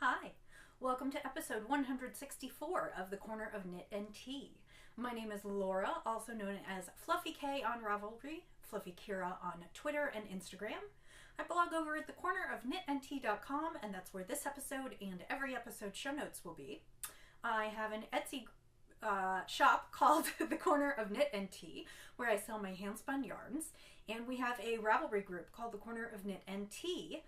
Hi, welcome to episode 164 of the Corner of Knit and Tea. My name is Laura, also known as Fluffy K on Ravelry, Fluffy Kira on Twitter and Instagram. I blog over at thecornerofknitandtea.com, and that's where this episode and every episode show notes will be. I have an Etsy shop called The Corner of Knit and Tea, where I sell my handspun yarns, and we have a Ravelry group called The Corner of Knit and Tea.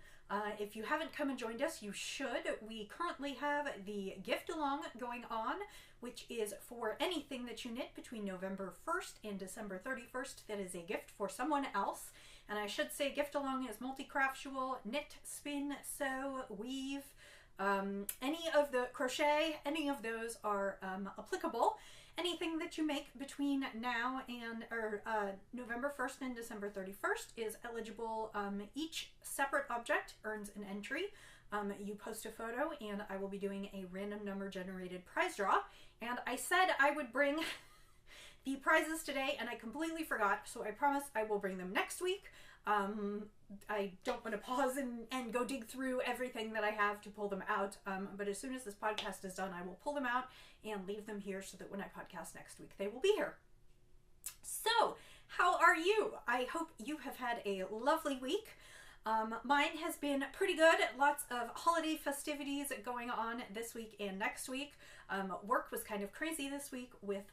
If you haven't come and joined us, you should. We currently have the gift along going on, which is for anything that you knit between November 1st and December 31st. That is a gift for someone else. And I should say gift along is multi-craftual, knit, spin, sew, weave, any of the crochet, any of those are applicable. Anything that you make between now and November 1st and December 31st is eligible. Each separate object earns an entry. You post a photo and I will be doing a random number generated prize draw. And I said I would bring the prizes today and I completely forgot, so I promise I will bring them next week. I don't want to pause and go dig through everything that I have to pull them out, but as soon as this podcast is done, I will pull them out and leave them here so that when I podcast next week, they will be here. So, how are you? I hope you have had a lovely week. Mine has been pretty good. Lots of holiday festivities going on this week and next week. Work was kind of crazy this week with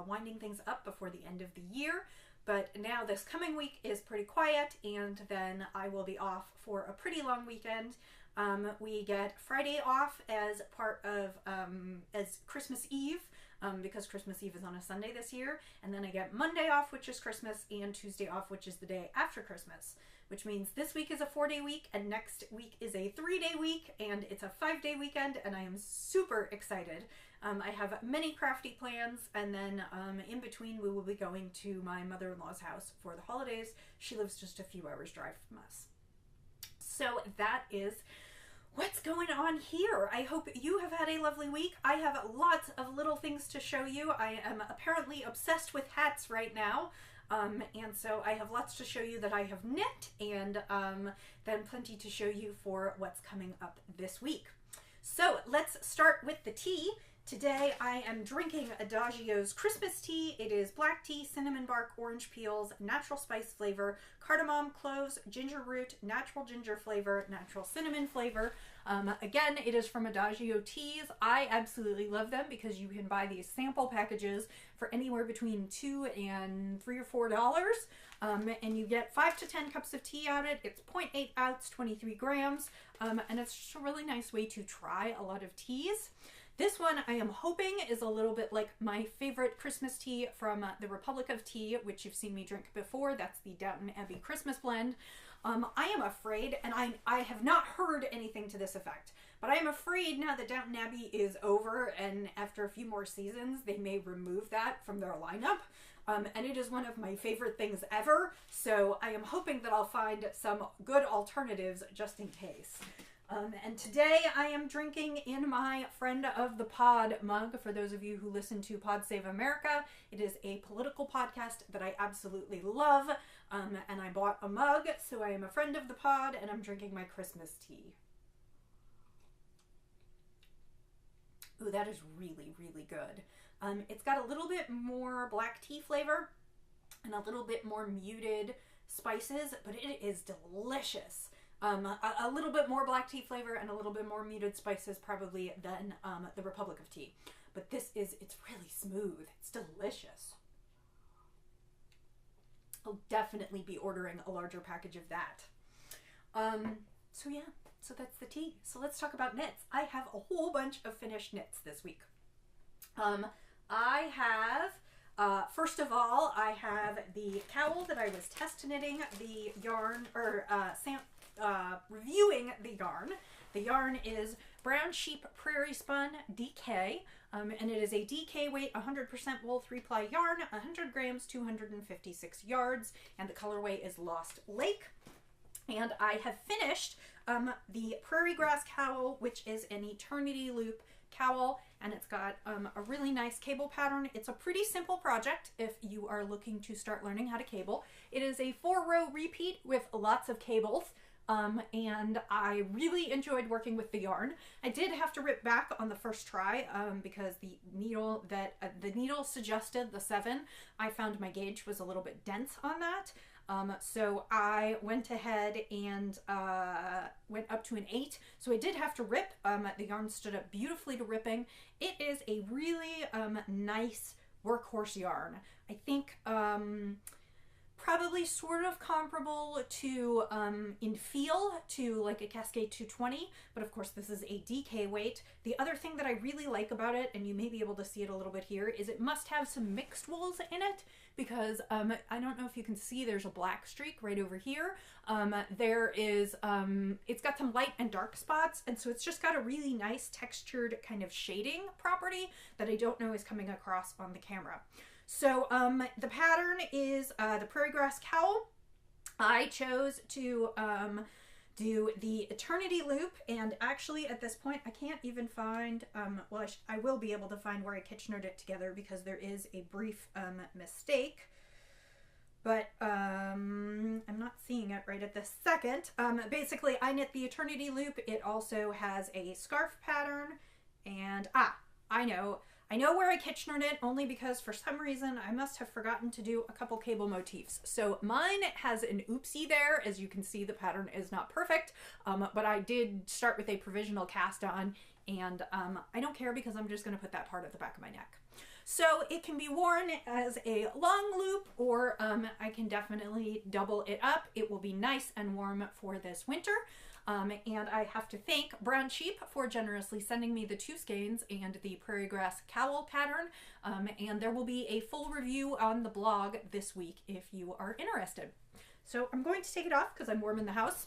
winding things up before the end of the year. But now this coming week is pretty quiet, and then I will be off for a pretty long weekend. We get Friday off as part of as Christmas Eve, because Christmas Eve is on a Sunday this year. And then I get Monday off, which is Christmas, and Tuesday off, which is the day after Christmas. Which means this week is a 4-day week, and next week is a 3-day week, and it's a 5-day weekend, and I am super excited. I have many crafty plans, and then in between we will be going to my mother-in-law's house for the holidays. She lives just a few hours drive from us. So that is what's going on here. I hope you have had a lovely week. I have lots of little things to show you. I am apparently obsessed with hats right now. And so I have lots to show you that I have knit, and then plenty to show you for what's coming up this week. So let's start with the tea. Today I am drinking Adagio's Christmas tea. It is black tea, cinnamon bark, orange peels, natural spice flavor, cardamom, cloves, ginger root, natural ginger flavor, natural cinnamon flavor. Again, it is from Adagio Teas. I absolutely love them because you can buy these sample packages for anywhere between $2 and $3 or $4. And you get 5 to 10 cups of tea out of it. It's 0.8 ounce, 23 grams. And it's just a really nice way to try a lot of teas. This one I am hoping is a little bit like my favorite Christmas tea from the Republic of Tea, which you've seen me drink before. That's the Downton Abbey Christmas blend. I am afraid, and I have not heard anything to this effect, but I am afraid now that Downton Abbey is over and after a few more seasons, they may remove that from their lineup. And it is one of my favorite things ever, so I am hoping that I'll find some good alternatives just in case. And today I am drinking in my Friend of the Pod mug. For those of you who listen to Pod Save America, it is a political podcast that I absolutely love. And I bought a mug, so I am a friend of the pod, and I'm drinking my Christmas tea. Ooh, that is really, really good. It's got a little bit more black tea flavor and a little bit more muted spices, but it is delicious. A little bit more black tea flavor and a little bit more muted spices probably than the Republic of Tea. But it's really smooth. It's delicious. I'll definitely be ordering a larger package of that. So yeah, so that's the tea. So let's talk about knits. I have a whole bunch of finished knits this week. I have, first of all, I have the Cowl that I was test knitting the yarn, or reviewing the yarn. The yarn is Brown Sheep Prairie Spun DK, and it is a DK weight 100% wool 3-ply yarn, 100 grams, 256 yards, and the colorway is Lost Lake. And I have finished the Prairie Grass Cowl, which is an Eternity Loop cowl, and it's got a really nice cable pattern. It's a pretty simple project if you are looking to start learning how to cable. It is a 4-row repeat with lots of cables. and I really enjoyed working with the yarn. I did have to rip back on the first try because the needle that the needle suggested, the 7, I found my gauge was a little bit dense on that. So I went ahead and went up to an 8. So I did have to rip. The yarn stood up beautifully to ripping. It is a really nice workhorse yarn. I think probably sort of comparable to in feel to like a Cascade 220, but of course this is a DK weight. The other thing that I really like about it, and you may be able to see it a little bit here, is it must have some mixed wools in it, because I don't know if you can see, there's a black streak right over here. There is, it's got some light and dark spots, and so it's just got a really nice textured kind of shading property that I don't know is coming across on the camera. So the pattern is the Prairie Grass Cowl. I chose to do the Eternity Loop, and actually at this point I can't even find, well I will be able to find where I Kitchenered it together because there is a brief mistake, but I'm not seeing it right at this second. Basically I knit the Eternity Loop. It also has a scarf pattern, and I know where I Kitchenered it only because for some reason I must have forgotten to do a couple cable motifs. So mine has an oopsie there. As you can see, the pattern is not perfect, but I did start with a provisional cast on, and I don't care because I'm just going to put that part at the back of my neck. So it can be worn as a long loop, or I can definitely double it up. It will be nice and warm for this winter. And I have to thank Brown Sheep for generously sending me the 2 skeins and the Prairie Grass Cowl pattern. And there will be a full review on the blog this week if you are interested. So I'm going to take it off because I'm warm in the house.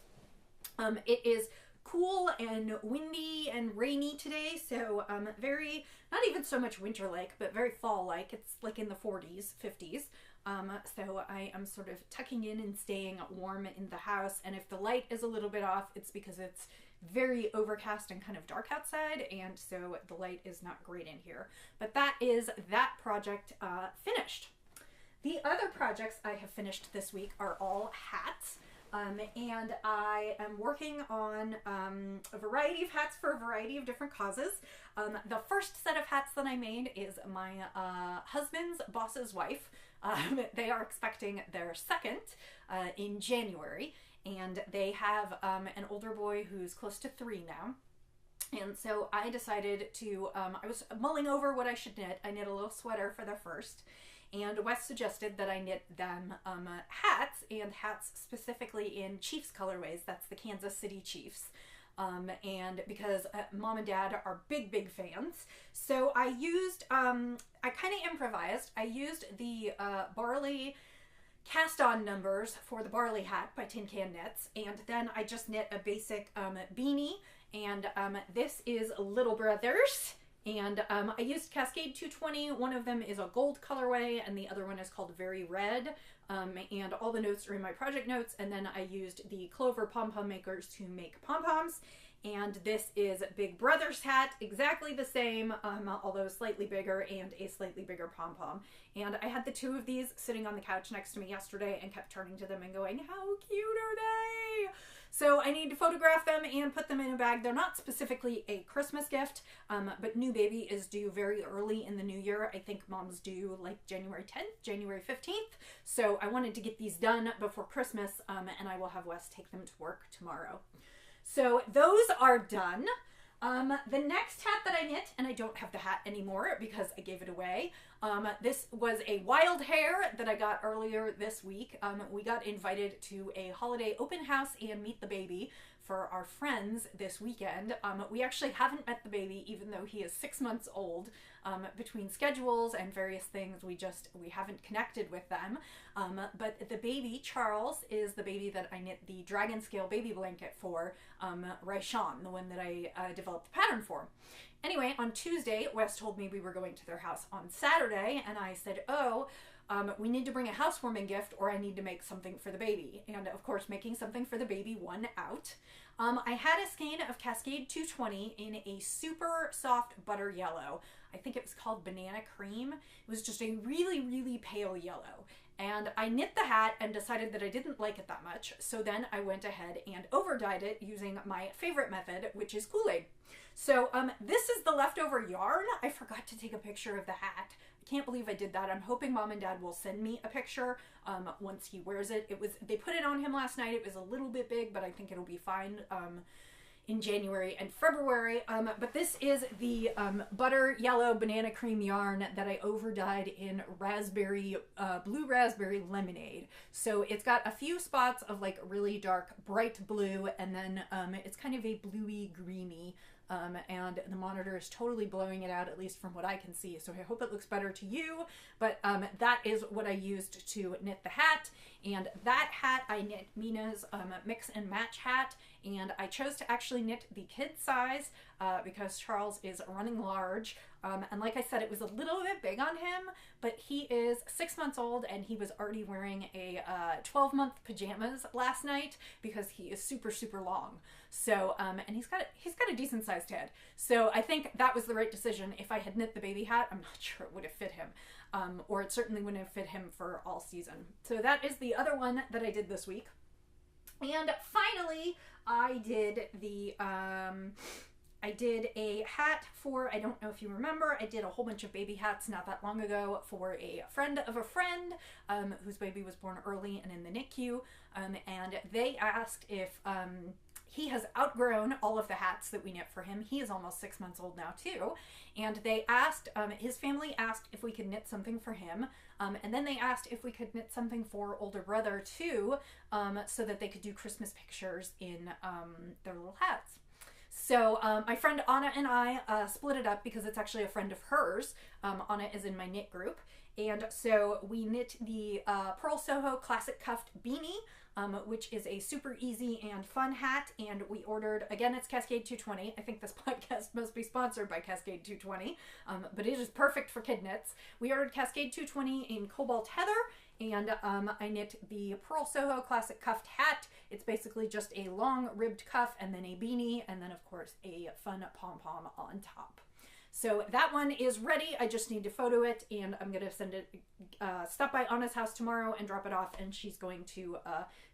It is cool and windy and rainy today, so very, not even so much winter-like, but very fall-like. It's like in the 40s, 50s. So I am sort of tucking in and staying warm in the house, and if the light is a little bit off, it's because it's very overcast and kind of dark outside, and so the light is not great in here. But that is that project finished. The other projects I have finished this week are all hats. And I am working on a variety of hats for a variety of different causes. The first set of hats that I made is my husband's boss's wife. They are expecting their second in January, and they have an older boy who's close to 3 now. And so I decided to, I was mulling over what I should knit. I knit a little sweater for the first. And Wes suggested that I knit them hats, and hats specifically in Chiefs colorways. That's the Kansas City Chiefs. And because Mom and Dad are big fans. So I used, I kind of improvised. I used the Barley cast-on numbers for the Barley hat by Tin Can Knits, and then I just knit a basic beanie, and this is Little Brothers. And I used Cascade 220. One of them is a gold colorway, and the other one is called Very Red. And all the notes are in my project notes. And then I used the Clover pom-pom makers to make pom-poms. And this is Big Brother's hat, exactly the same, although slightly bigger, and a slightly bigger pom-pom. And I had the 2 of these sitting on the couch next to me yesterday and kept turning to them and going, how cute are they? So I need to photograph them and put them in a bag. They're not specifically a Christmas gift, but new baby is due very early in the new year. I think Mom's due like January 10th, January 15th. So I wanted to get these done before Christmas, and I will have Wes take them to work tomorrow. So those are done. The next hat that I knit, and I don't have the hat anymore because I gave it away. This was a wild hair that I got earlier this week. We got invited to a holiday open house and meet the baby for our friends this weekend. We actually haven't met the baby, even though he is 6 months old. Between schedules and various things, we haven't connected with them. But the baby, Charles, is the baby that I knit the dragon scale baby blanket for, Raishan, the one that I developed the pattern for. Anyway, on Tuesday, Wes told me we were going to their house on Saturday, and I said, oh, we need to bring a housewarming gift, or I need to make something for the baby. And of course, making something for the baby won out. I had a skein of Cascade 220 in a super soft butter yellow. I think it was called Banana Cream. It was just a really pale yellow. and I knit the hat and decided that I didn't like it that much. So then I went ahead and over-dyed it using my favorite method, which is Kool-Aid. So this is the leftover yarn. I forgot to take a picture of the hat. I can't believe I did that. I'm hoping Mom and Dad will send me a picture once he wears it. They put it on him last night. It was a little bit big, but I think it'll be fine in January and February. But this is the butter yellow banana cream yarn that I over-dyed in raspberry, blue raspberry lemonade. So it's got a few spots of like really dark bright blue, and then it's kind of a bluey greeny. And the monitor is totally blowing it out, at least from what I can see. So I hope it looks better to you. But that is what I used to knit the hat. And that hat I knit Mina's mix and match hat. And I chose to actually knit the kid size because Charles is running large. And like I said, it was a little bit big on him, but he is 6 months old and he was already wearing a 12-month pajamas last night because he is super, super long. So, and he's got a decent sized head. So I think that was the right decision. If I had knit the baby hat, I'm not sure it would have fit him. Or it certainly wouldn't have fit him for all season. So that is the other one that I did this week. And finally, I did a hat for, I don't know if you remember, I did a whole bunch of baby hats not that long ago for a friend of a friend whose baby was born early and in the NICU. And they asked if he has outgrown all of the hats that we knit for him. He is almost 6 months old now too. And they asked, his family asked if we could knit something for him. And then they asked if we could knit something for older brother too, so that they could do Christmas pictures in their little hats. So my friend Anna and I split it up because it's actually a friend of hers. Anna is in my knit group. And so we knit the Pearl Soho Classic Cuffed Beanie, which is a super easy and fun hat. And we ordered, again, it's Cascade 220. I think this podcast must be sponsored by Cascade 220, but it is perfect for kid knits. We ordered Cascade 220 in Cobalt Heather, and I knit the Pearl Soho Classic Cuffed Hat. It's basically just a long ribbed cuff and then a beanie, and then of course a fun pom-pom on top. So that one is ready. I just need to photo it, and I'm going to send it, stop by Anna's house tomorrow and drop it off, and she's going to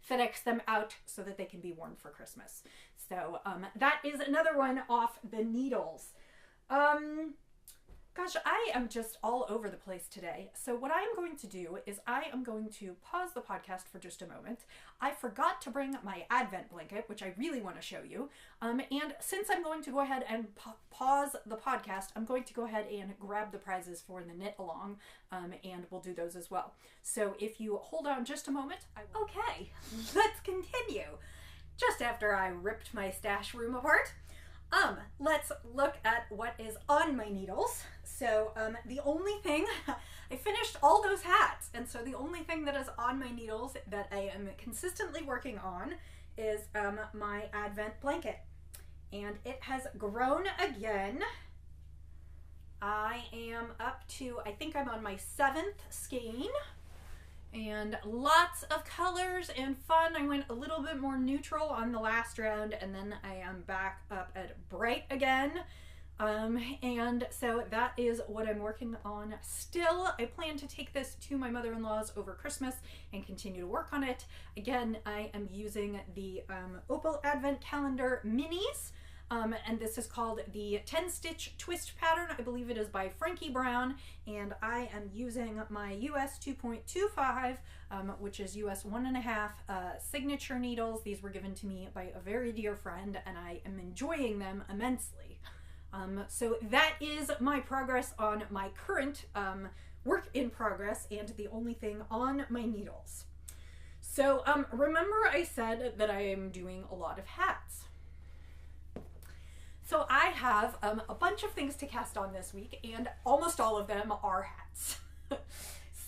FedEx them out so that they can be worn for Christmas. So that is another one off the needles. Gosh, I am just all over the place today. So what I am going to do is I am going to pause the podcast for just a moment. I forgot to bring my Advent blanket, which I really want to show you. And since I'm going to go ahead and pause the podcast, I'm going to go ahead and grab the prizes for the knit along, and we'll do those as well. So if you hold on just a moment. Okay, let's continue. Just after I ripped my stash room apart. Let's look at what is on my needles. So, the only thing, I finished all those hats, and so the only thing that is on my needles that I am consistently working on is, my Advent blanket. And it has grown again. I am up to, I think I'm on my 7th skein. And lots of colors and fun. I went a little bit more neutral on the last round, and then I am back up at bright again. And so that is what I'm working on still. I plan to take this to my mother-in-law's over Christmas and continue to work on it. Again, I am using the Opal Advent Calendar Minis. And this is called the 10-stitch twist pattern. I believe it is by Frankie Brown, and I am using my US 2.25, which is US 1.5 signature needles. These were given to me by a very dear friend, and I am enjoying them immensely. So that is my progress on my current work in progress, and the only thing on my needles. So remember I said that I am doing a lot of hats. So I have a bunch of things to cast on this week, and almost all of them are hats.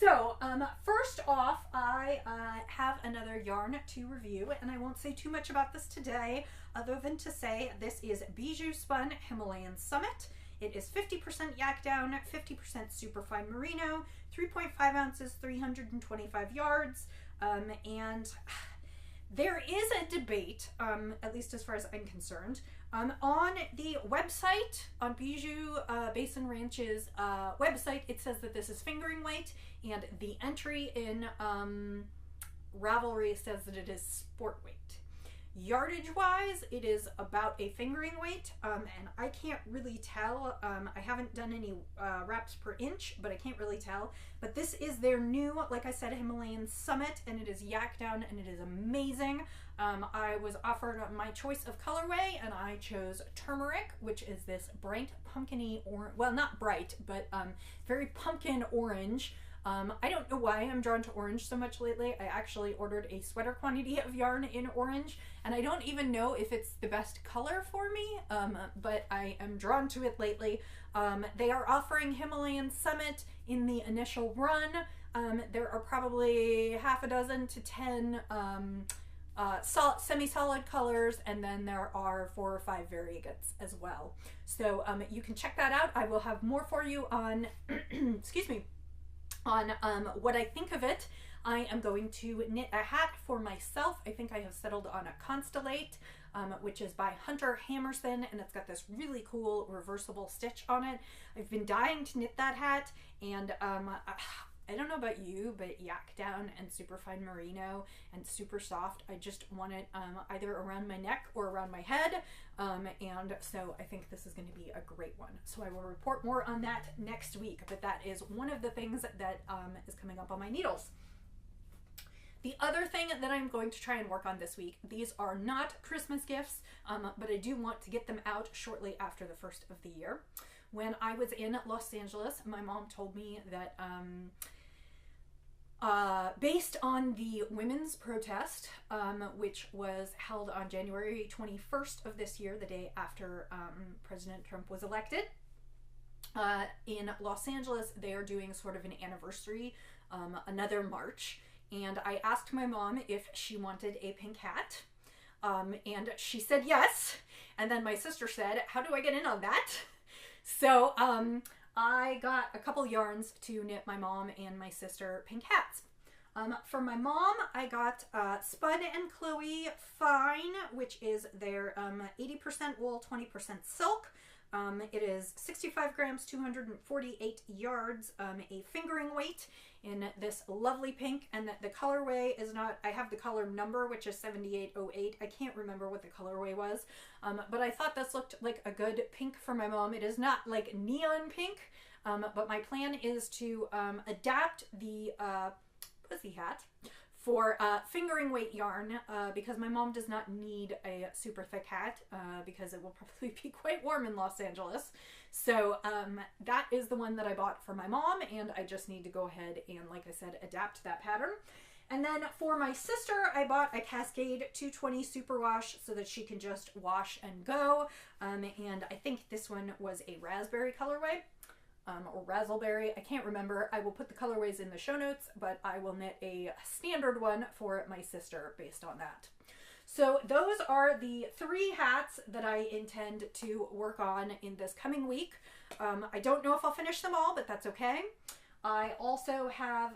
So first off, I have another yarn to review, and I won't say too much about this today, other than to say this is Bijou Spun Himalayan Summit. It is 50% yak down, 50% superfine merino, 3.5 ounces, 325 yards, and There is a debate, at least as far as I'm concerned, on the website, on Bijou Basin Ranch's website. It says that this is fingering weight, and the entry in Ravelry says that it is sport weight. Yardage wise, it is about a fingering weight, and I can't really tell. I haven't done any wraps per inch, but I can't really tell. But this is their new, like I said, Himalayan Summit, and it is yak down, and it is amazing. I was offered my choice of colorway, and I chose turmeric, which is this bright pumpkin-y orange, well, not bright, but very pumpkin orange. I don't know why I'm drawn to orange so much lately. I actually ordered a sweater quantity of yarn in orange, and I don't even know if it's the best color for me, but I am drawn to it lately. They are offering Himalayan Summit in the initial run. There are probably half a dozen to 10 semi-solid colors, and then there are 4 or 5 variegates as well. So you can check that out. I will have more for you on, excuse me, on what I think of it. I am going to knit a hat for myself. I think I have settled on a Constellate, which is by Hunter Hammerson, and it's got this really cool reversible stitch on it. I've been dying to knit that hat, and I don't know about you, but yak down and super fine merino and super soft, I just want it either around my neck or around my head, and so I think this is going to be a great one. So I will report more on that next week, but that is one of the things that is coming up on my needles. The other thing that I'm going to try and work on this week, these are not Christmas gifts, but I do want to get them out shortly after the first of the year. When I was in Los Angeles, my mom told me that based on the women's protest, which was held on January 21st of this year, the day after President Trump was elected, in Los Angeles, they are doing sort of an anniversary, another march. And I asked my mom if she wanted a pink hat, and she said yes. And then my sister said, how do I get in on that? So I got a couple yarns to knit my mom and my sister pink hats. For my mom, I got Spud and Chloe Fine, which is their 80% wool, 20% silk. It is 65 grams, 248 yards, a fingering weight in this lovely pink, and the colorway is not, I have the color number, which is 7808. I can't remember what the colorway was, but I thought this looked like a good pink for my mom. It is not like neon pink, but my plan is to adapt the pussy hat for fingering weight yarn, because my mom does not need a super thick hat, because it will probably be quite warm in Los Angeles. So that is the one that I bought for my mom, and I just need to go ahead and, like I said, adapt that pattern. And then for my sister, I bought a Cascade 220 Superwash so that she can just wash and go. And I think this one was a raspberry colorway. Or razzleberry, I can't remember. I will put the colorways in the show notes, but I will knit a standard one for my sister based on that. So those are the 3 hats that I intend to work on in this coming week. I don't know if I'll finish them all, but that's okay. I also have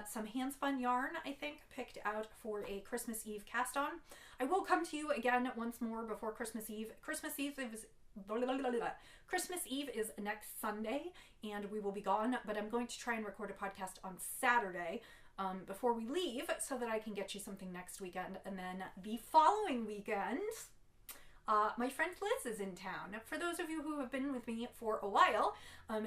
some hand-spun yarn, I think, picked out for a Christmas Eve cast on. I will come to you again once more before Christmas Eve. Christmas Eve is next Sunday, and we will be gone, but I'm going to try and record a podcast on Saturday before we leave so that I can get you something next weekend. And then the following weekend, my friend Liz is in town. For those of you who have been with me for a while,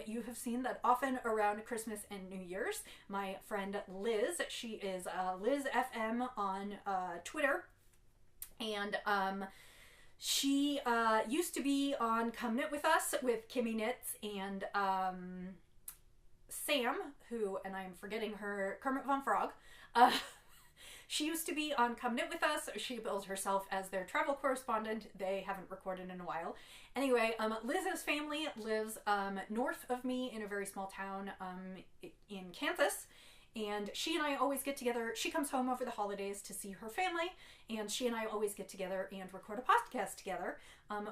you have seen that often around Christmas and New Year's, my friend Liz, she is Liz FM on Twitter, and she used to be on Come Knit With Us with Kimmy Knits and Sam, who, and I'm forgetting her, Kermit Von Frog. She used to be on Come Knit With Us. She billed herself as their travel correspondent. They haven't recorded in a while. Anyway, Liz's family lives north of me in a very small town in Kansas. and she and I always get together. She comes home over the holidays to see her family, and she and I always get together and record a podcast together,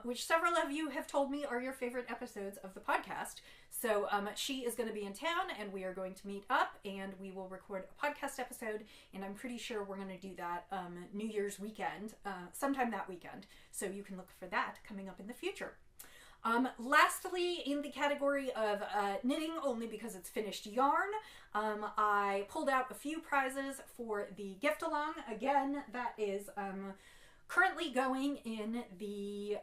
which several of you have told me are your favorite episodes of the podcast. So she is going to be in town, and we are going to meet up, and we will record a podcast episode, and I'm pretty sure we're going to do that New Year's weekend, sometime that weekend, so you can look for that coming up in the future. Lastly, in the category of knitting, only because it's finished yarn, I pulled out a few prizes for the gift along. Again, that is currently going in the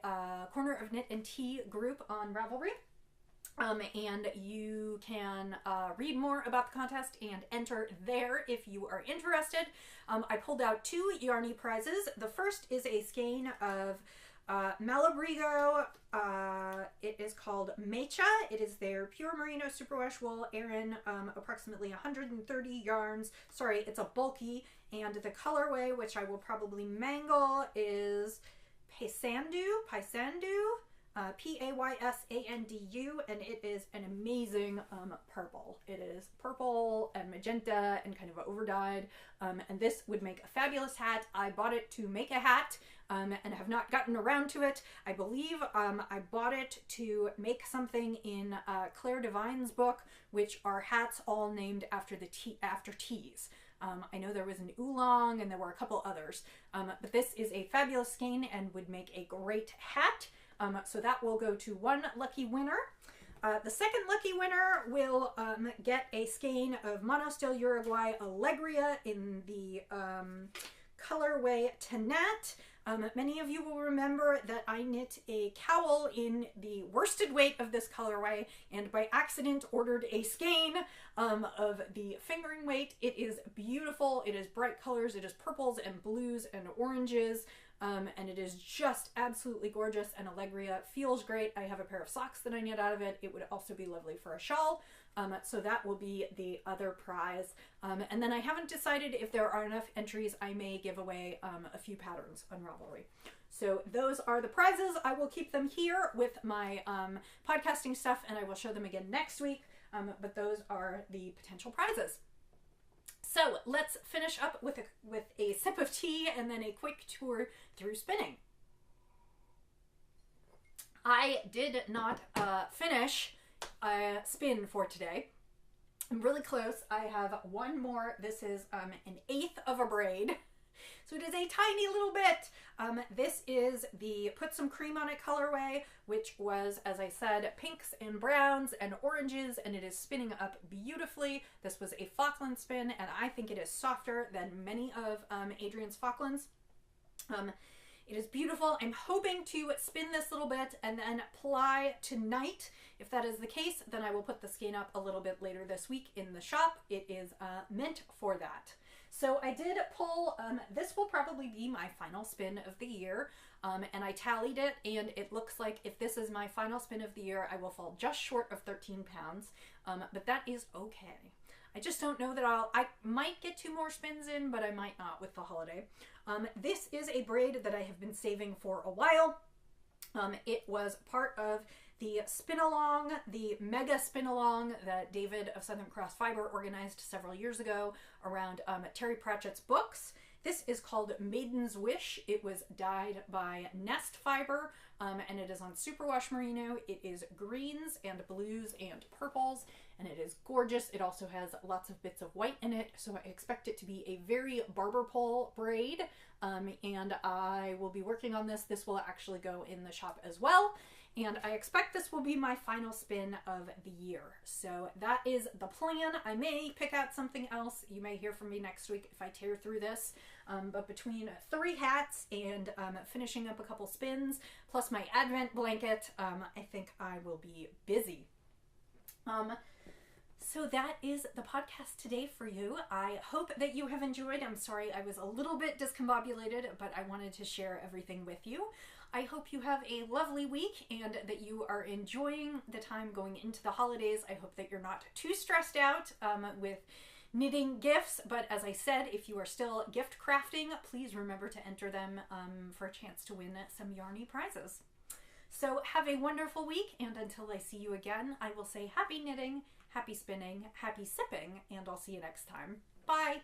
Corner of Knit and Tea group on Ravelry. And you can read more about the contest and enter there if you are interested. I pulled out 2 Yarny prizes. The first is a skein of Malabrigo. It is called Mecha. It is their pure merino superwash wool Aran, approximately 130 yarns. Sorry, it's a bulky, and the colorway, which I will probably mangle, is Paysandu, Paysandu, and it is an amazing purple. It is purple and magenta and kind of over-dyed, and this would make a fabulous hat. I bought it to make a hat, and have not gotten around to it. I believe I bought it to make something in Claire Devine's book, which are hats all named after teas. I know there was an oolong and there were a couple others, but this is a fabulous skein and would make a great hat. So that will go to one lucky winner. The second lucky winner will get a skein of Monostil Uruguay Allegria in the colorway Tanat. Many of you will remember that I knit a cowl in the worsted weight of this colorway, and by accident ordered a skein of the fingering weight. It is beautiful. It is bright colors. It is purples and blues and oranges. And it is just absolutely gorgeous, and Allegria feels great. I have a pair of socks that I knit out of it. It would also be lovely for a shawl. So that will be the other prize. And then I haven't decided if there are enough entries. I may give away a few patterns on Ravelry. So those are the prizes. I will keep them here with my podcasting stuff, and I will show them again next week. But those are the potential prizes. So let's finish up with a sip of tea and then a quick tour through spinning. I did not finish a spin for today. I'm really close. I have one more. This is an 1/8 of a braid. So it is a tiny little bit. This is the Put Some Cream on It colorway, which was, as I said, pinks and browns and oranges, and it is spinning up beautifully. This was a Falkland spin, and I think it is softer than many of Adrian's Falklands. It is beautiful. I'm hoping to spin this little bit and then ply tonight. If that is the case, then I will put the skein up a little bit later this week in the shop. It is meant for that. So I did pull, this will probably be my final spin of the year, and I tallied it, and it looks like if this is my final spin of the year, I will fall just short of 13 pounds, but that is okay. I just don't know that I might get 2 more spins in, but I might not with the holiday. This is a braid that I have been saving for a while. It was part of the spin-along, the mega spin-along that David of Southern Cross Fiber organized several years ago around Terry Pratchett's books. This is called Maiden's Wish. It was dyed by Nest Fiber, and it is on superwash merino. It is greens and blues and purples, and it is gorgeous. It also has lots of bits of white in it, so I expect it to be a very barber pole braid, and I will be working on this. This will actually go in the shop as well. And I expect this will be my final spin of the year. So that is the plan. I may pick out something else. You may hear from me next week if I tear through this. But between 3 hats and finishing up a couple spins, plus my Advent blanket, I think I will be busy. So that is the podcast today for you. I hope that you have enjoyed. I'm sorry I was a little bit discombobulated, but I wanted to share everything with you. I hope you have a lovely week and that you are enjoying the time going into the holidays. I hope that you're not too stressed out with knitting gifts, but as I said, if you are still gift crafting, please remember to enter them for a chance to win some Yarny prizes. So have a wonderful week, and until I see you again, I will say happy knitting, happy spinning, happy sipping, and I'll see you next time. Bye!